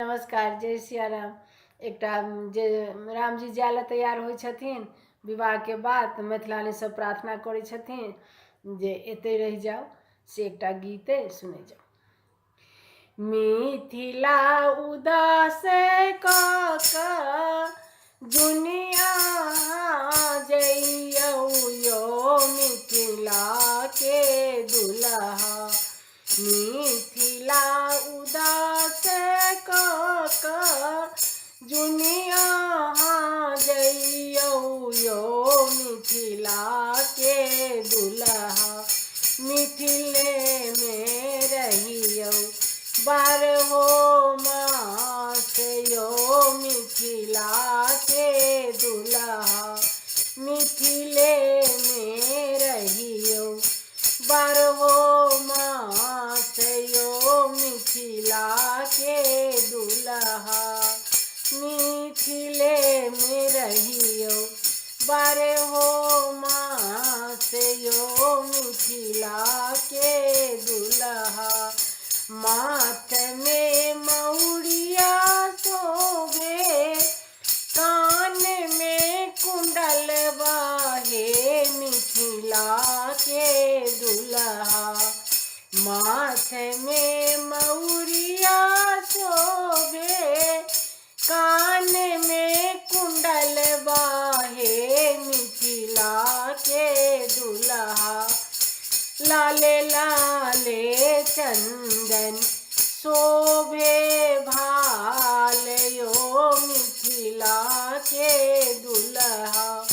नमस्कार, जय सिया राम। एकटा जे राम जी जाय ला तैयार होइ छथिन विवाह के बाद, मैथिलानी सब प्रार्थना करै छथिन जे एते रह जाओ, से एकटा गीत सुने जाओ। मिथिला उदास क दुनिया जइयौ यो मिथिला के दुल्हा। मिथिला उदास क दुनिया जइयौ यो मिथिला के दुल्हा। मिथिले में रहियौ बारहो मास यो मिथिला के दुल्हा। मिथिले में रहियौ बारहो मास यो मिथिला के दुल्हा। मिथिले में रहियौ बारहो मास यो मिथिला के दुल्हा। माथ में मौरिया शोभे, कान में कुंडल बाहे मिथिला के दुल्हा। माथ में मौरिया शोभे, कान में कुंडल बाहे मिथिला के दुल्हा। लाले लाले चंदन शोभे भाल यो मिथिला के दुल्हा।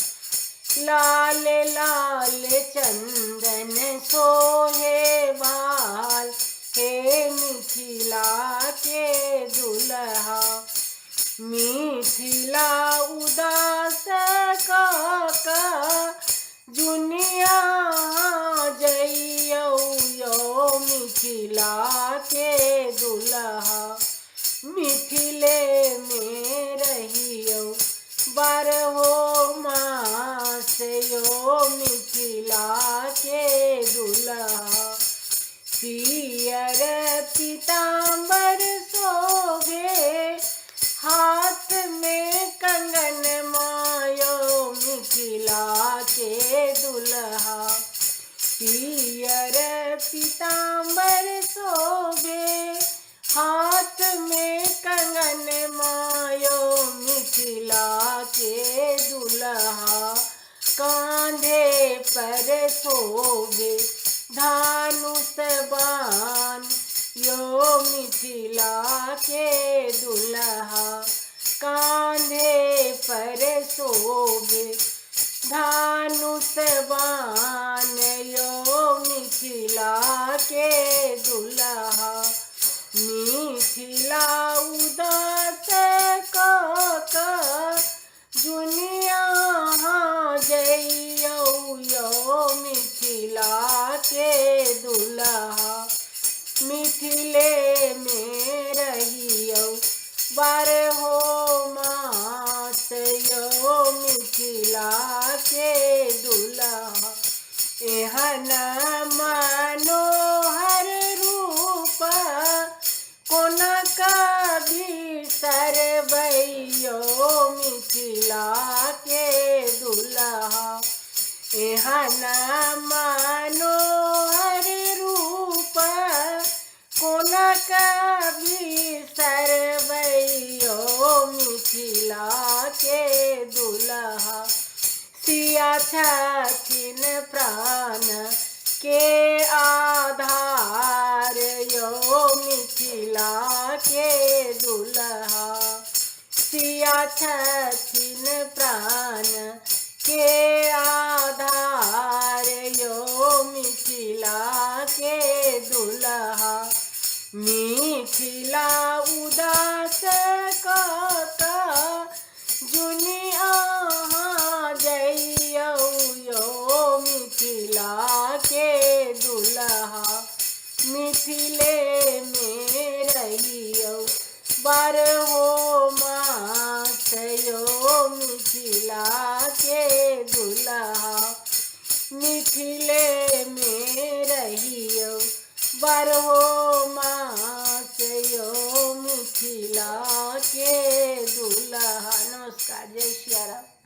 लाले लाले चंदन सोहे भाल हे मिथिला के दुल्हा। मिथिला उदास क दुनिया जइयौ यो मिथिला के दुल्हा। मिथिले में रहियौ बारहो मास यो मिथिला के दुल्हा। पियर पीताम्बर शोभे, हाथ में कंगन मायो मिथिला के दुल्हा। पियर पीताम्बर शोभे, हाथ में कंगन मायो मिथिला के दुल्हा। कांधे पर शोभे धानुष बाण यो मिथिला के दुल्हा। कांधे पर शोभे धानुष बाण यो मिथिला के दुल्हा। मिथिला उदास क दुनिया जइयौ यो मिथिला के दुल्हा। मिथिले में रहियौ बारहो मास यो मिथिला के दुल्हा। एहन मनोहर रूप कोना बिसरबै यो मिथिला के दुल्हा। एहन मनोहर रूप कोना बिसरबै यो मिथिला के दुल्हा। सिया छथिन प्राण के आधार यो मिथिला के दुल्हा। सिया छथिन प्राण के आधार यो मिथिला के दुल्हा। मिथिला उदास क दुनिया जइयौ यो मिथिला के दुल्हा। मिथिले में रहियौ बारहो मास यो मिथिला के दुल्हा। मिथिले में रहियो बरहो मास यो मिथिला के दुल्हा। नमस्कार, जय सिया राम।